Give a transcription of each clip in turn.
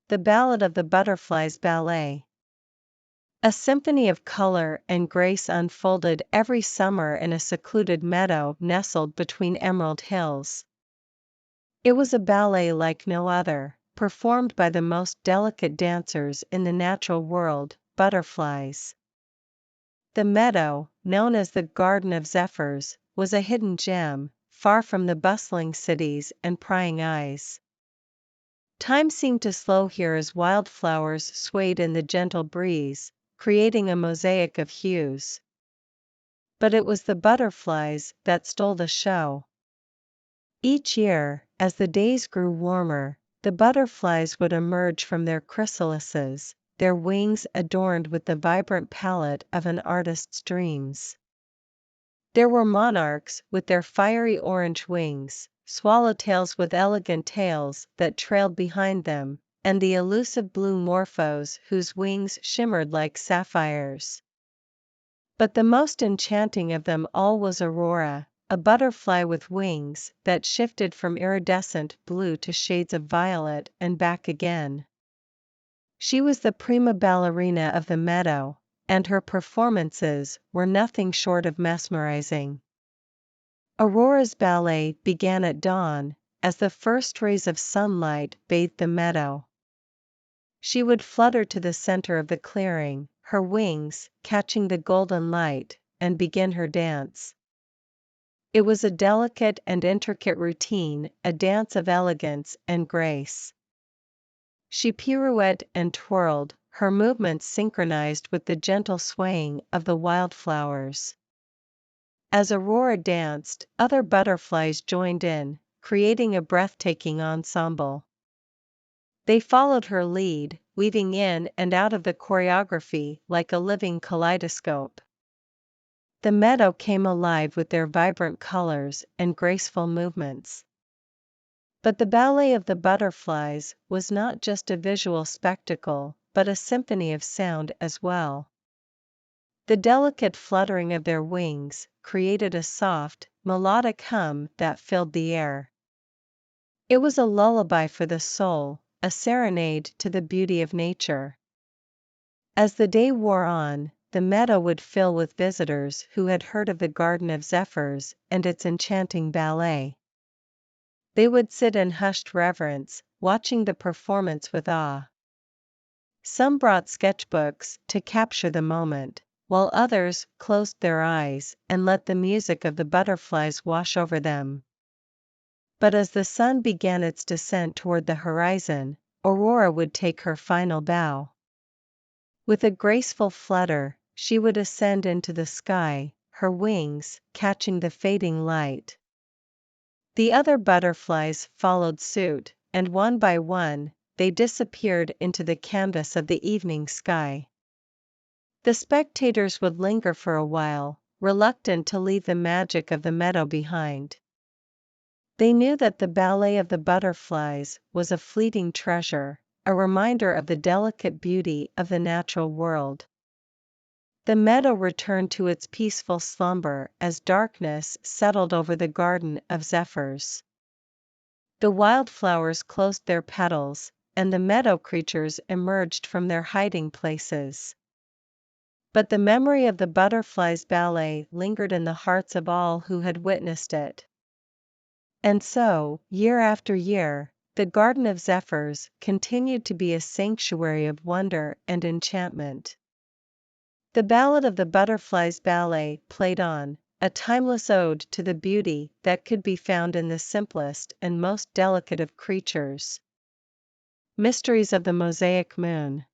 The Ballad of the Butterflies Ballet. A symphony of color and grace unfolded every summer in a secluded meadow nestled between emerald hills. It was a ballet like no other, performed by the most delicate dancers in the natural world, butterflies. The meadow, known as the Garden of Zephyrs, was a hidden gem, far from the bustling cities and prying eyes. Time seemed to slow here as wildflowers swayed in the gentle breeze, creating a mosaic of hues. But it was the butterflies that stole the show. Each year, as the days grew warmer, the butterflies would emerge from their chrysalises, their wings adorned with the vibrant palette of an artist's dreams. There were monarchs with their fiery orange wings, swallowtails with elegant tails that trailed behind them, and the elusive blue morphos whose wings shimmered like sapphires. But the most enchanting of them all was Aurora, a butterfly with wings that shifted from iridescent blue to shades of violet and back again. She was the prima ballerina of the meadow, and her performances were nothing short of mesmerizing. Aurora's ballet began at dawn, as the first rays of sunlight bathed the meadow. She would flutter to the center of the clearing, her wings catching the golden light, and begin her dance. It was a delicate and intricate routine, a dance of elegance and grace. She pirouetted and twirled, her movements synchronized with the gentle swaying of the wildflowers. As Aurora danced, other butterflies joined in, creating a breathtaking ensemble. They followed her lead, weaving in and out of the choreography like a living kaleidoscope. The meadow came alive with their vibrant colors and graceful movements. But the ballet of the butterflies was not just a visual spectacle, but a symphony of sound as well. The delicate fluttering of their wings created a soft, melodic hum that filled the air. It was a lullaby for the soul, a serenade to the beauty of nature. As the day wore on, the meadow would fill with visitors who had heard of the Garden of Zephyrs and its enchanting ballet. They would sit in hushed reverence, watching the performance with awe. Some brought sketchbooks to capture the moment, while others closed their eyes and let the music of the butterflies wash over them. But as the sun began its descent toward the horizon, Aurora would take her final bow. With a graceful flutter, she would ascend into the sky, her wings catching the fading light. The other butterflies followed suit, and one by one, they disappeared into the canvas of the evening sky. The spectators would linger for a while, reluctant to leave the magic of the meadow behind. They knew that the ballet of the butterflies was a fleeting treasure, a reminder of the delicate beauty of the natural world. The meadow returned to its peaceful slumber as darkness settled over the Garden of Zephyrs. The wildflowers closed their petals, and the meadow creatures emerged from their hiding places. But the memory of the butterflies' ballet lingered in the hearts of all who had witnessed it. And so, year after year, the Garden of Zephyrs continued to be a sanctuary of wonder and enchantment. The Ballad of the Butterflies Ballet played on, a timeless ode to the beauty that could be found in the simplest and most delicate of creatures. Mysteries of the Mosaic Moon.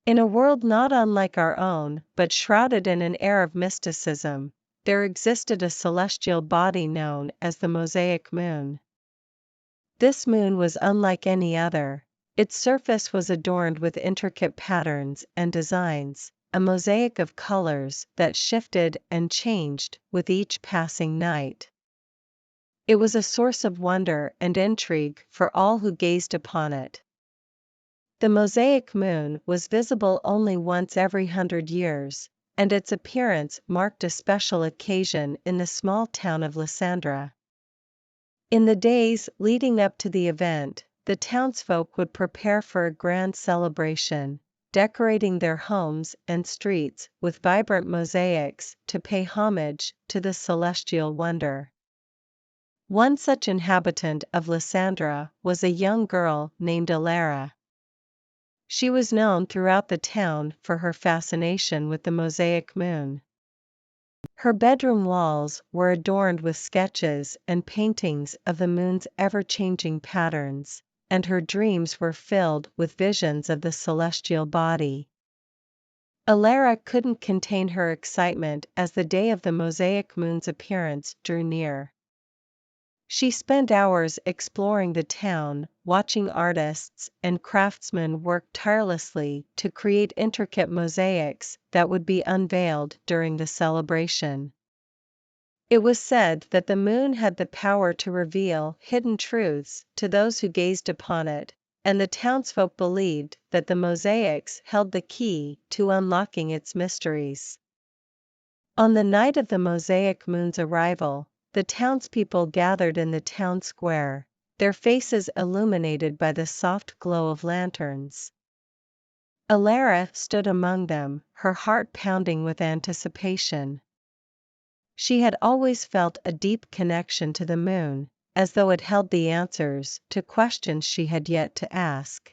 In a world not unlike our own, but shrouded in an air of mysticism, there existed a celestial body known as the Mosaic Moon. This moon was unlike any other. Its surface was adorned with intricate patterns and designs, a mosaic of colors that shifted and changed with each passing night. It was a source of wonder and intrigue for all who gazed upon it. The mosaic moon was visible only once every 100 years, and its appearance marked a special occasion in the small town of Lysandra. In the days leading up to the event, the townsfolk would prepare for a grand celebration, decorating their homes and streets with vibrant mosaics to pay homage to the celestial wonder. One such inhabitant of Lysandra was a young girl named Alara. She was known throughout the town for her fascination with the mosaic moon. Her bedroom walls were adorned with sketches and paintings of the moon's ever-changing patterns, and her dreams were filled with visions of the celestial body. Alara couldn't contain her excitement as the day of the mosaic moon's appearance drew near. She spent hours exploring the town, watching artists and craftsmen work tirelessly to create intricate mosaics that would be unveiled during the celebration. It was said that the moon had the power to reveal hidden truths to those who gazed upon it, and the townsfolk believed that the mosaics held the key to unlocking its mysteries. On the night of the mosaic moon's arrival, the townspeople gathered in the town square, their faces illuminated by the soft glow of lanterns. Alara stood among them, her heart pounding with anticipation. She had always felt a deep connection to the moon, as though it held the answers to questions she had yet to ask.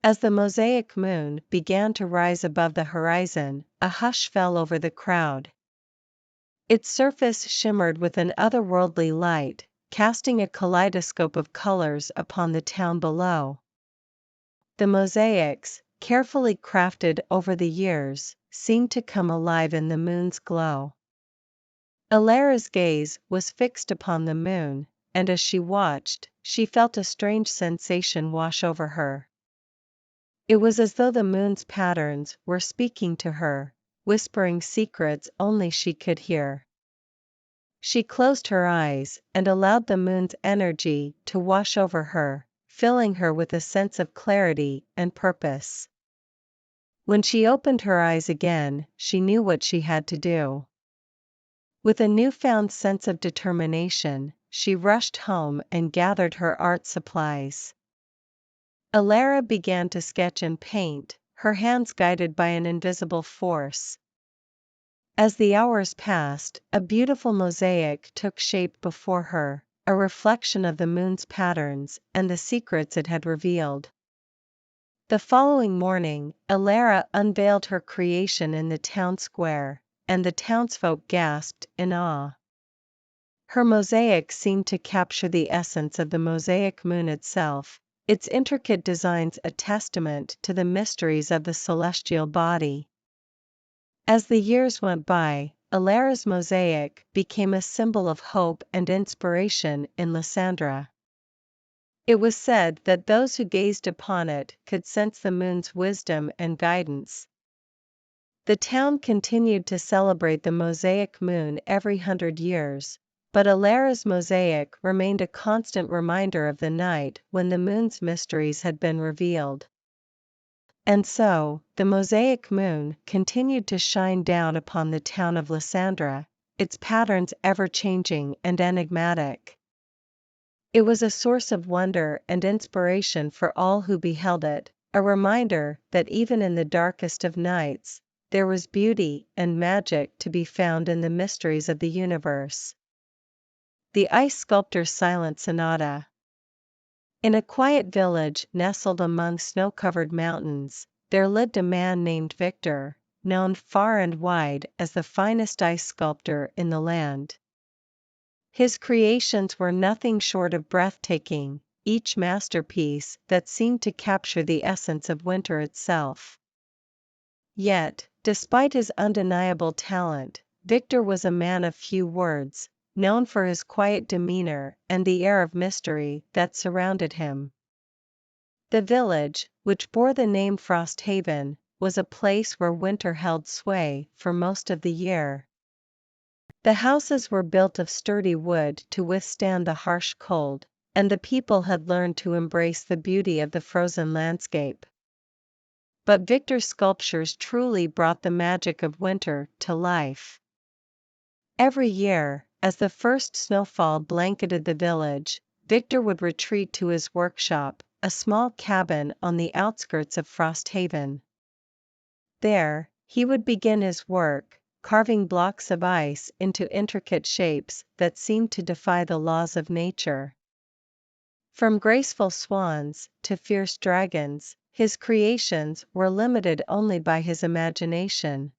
As the mosaic moon began to rise above the horizon, a hush fell over the crowd. Its surface shimmered with an otherworldly light, casting a kaleidoscope of colors upon the town below. The mosaics, carefully crafted over the years, seemed to come alive in the moon's glow. Alara's gaze was fixed upon the moon, and as she watched, she felt a strange sensation wash over her. It was as though the moon's patterns were speaking to her, whispering secrets only she could hear. She closed her eyes and allowed the moon's energy to wash over her, filling her with a sense of clarity and purpose. When she opened her eyes again, she knew what she had to do. With a newfound sense of determination, she rushed home and gathered her art supplies. Alara began to sketch and paint, her hands guided by an invisible force. As the hours passed, a beautiful mosaic took shape before her, a reflection of the moon's patterns and the secrets it had revealed. The following morning, Alara unveiled her creation in the town square, and the townsfolk gasped in awe. Her mosaic seemed to capture the essence of the mosaic moon itself, its intricate designs a testament to the mysteries of the celestial body. As the years went by, Alara's mosaic became a symbol of hope and inspiration in Lysandra. It was said that those who gazed upon it could sense the moon's wisdom and guidance. The town continued to celebrate the mosaic moon every 100 years, but Alara's mosaic remained a constant reminder of the night when the moon's mysteries had been revealed. And so, the mosaic moon continued to shine down upon the town of Lysandra, its patterns ever-changing and enigmatic. It was a source of wonder and inspiration for all who beheld it, a reminder that even in the darkest of nights, there was beauty and magic to be found in the mysteries of the universe. The Ice Sculptor's Silent Sonata. In a quiet village nestled among snow-covered mountains, there lived a man named Victor, known far and wide as the finest ice sculptor in the land. His creations were nothing short of breathtaking, each masterpiece that seemed to capture the essence of winter itself. Yet, despite his undeniable talent, Victor was a man of few words, known for his quiet demeanor and the air of mystery that surrounded him. The village, which bore the name Frosthaven, was a place where winter held sway for most of the year. The houses were built of sturdy wood to withstand the harsh cold, and the people had learned to embrace the beauty of the frozen landscape. But Victor's sculptures truly brought the magic of winter to life. Every year, as the first snowfall blanketed the village, Victor would retreat to his workshop, a small cabin on the outskirts of Frosthaven. There, he would begin his work, carving blocks of ice into intricate shapes that seemed to defy the laws of nature. From graceful swans to fierce dragons, his creations were limited only by his imagination.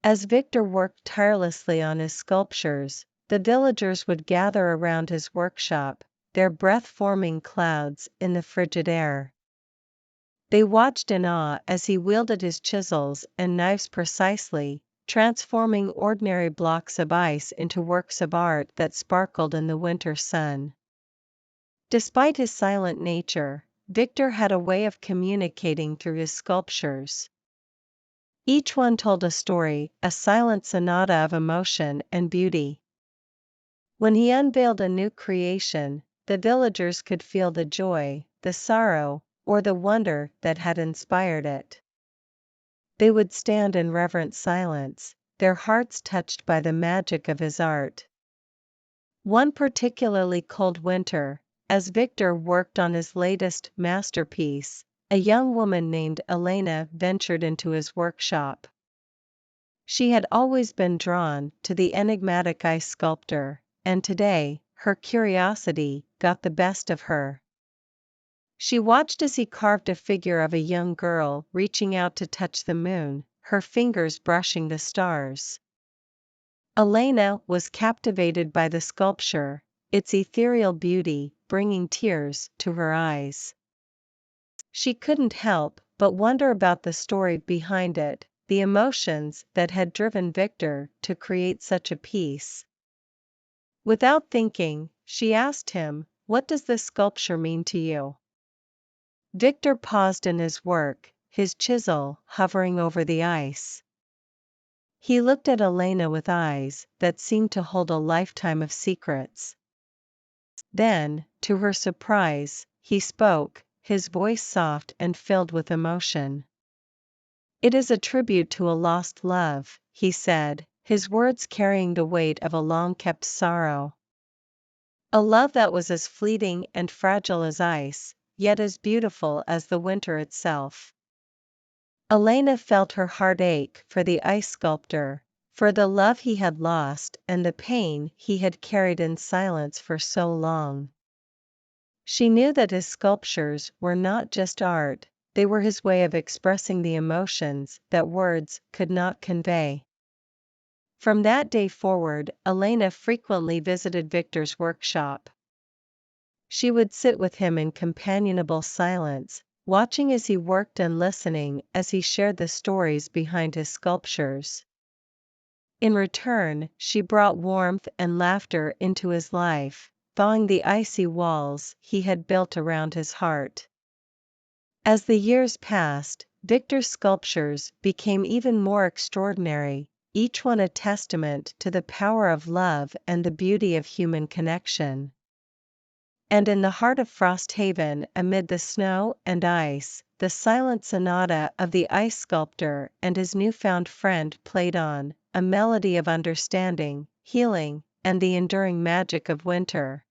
As Victor worked tirelessly on his sculptures, the villagers would gather around his workshop, their breath forming clouds in the frigid air. They watched in awe as he wielded his chisels and knives precisely, transforming ordinary blocks of ice into works of art that sparkled in the winter sun. Despite his silent nature, Victor had a way of communicating through his sculptures. Each one told a story, a silent sonata of emotion and beauty. When he unveiled a new creation, the villagers could feel the joy, the sorrow, or the wonder that had inspired it. They would stand in reverent silence, their hearts touched by the magic of his art. One particularly cold winter, as Victor worked on his latest masterpiece, a young woman named Elena ventured into his workshop. She had always been drawn to the enigmatic ice sculptor, and today, her curiosity got the best of her. She watched as he carved a figure of a young girl reaching out to touch the moon, her fingers brushing the stars. Elena was captivated by the sculpture, its ethereal beauty bringing tears to her eyes. She couldn't help but wonder about the story behind it, the emotions that had driven Victor to create such a piece. Without thinking, she asked him, "What does this sculpture mean to you?" Victor paused in his work, his chisel hovering over the ice. He looked at Elena with eyes that seemed to hold a lifetime of secrets. Then, to her surprise, he spoke, his voice soft and filled with emotion. "It is a tribute to a lost love," he said, his words carrying the weight of a long-kept sorrow. "A love that was as fleeting and fragile as ice, yet as beautiful as the winter itself." Elena felt her heart ache for the ice sculptor, for the love he had lost and the pain he had carried in silence for so long. She knew that his sculptures were not just art, they were his way of expressing the emotions that words could not convey. From that day forward, Elena frequently visited Victor's workshop. She would sit with him in companionable silence, watching as he worked and listening as he shared the stories behind his sculptures. In return, she brought warmth and laughter into his life, thawing the icy walls he had built around his heart. As the years passed, Victor's sculptures became even more extraordinary, each one a testament to the power of love and the beauty of human connection. And in the heart of Frosthaven, amid the snow and ice, the silent sonata of the ice sculptor and his newfound friend played on, a melody of understanding, healing, and the enduring magic of winter.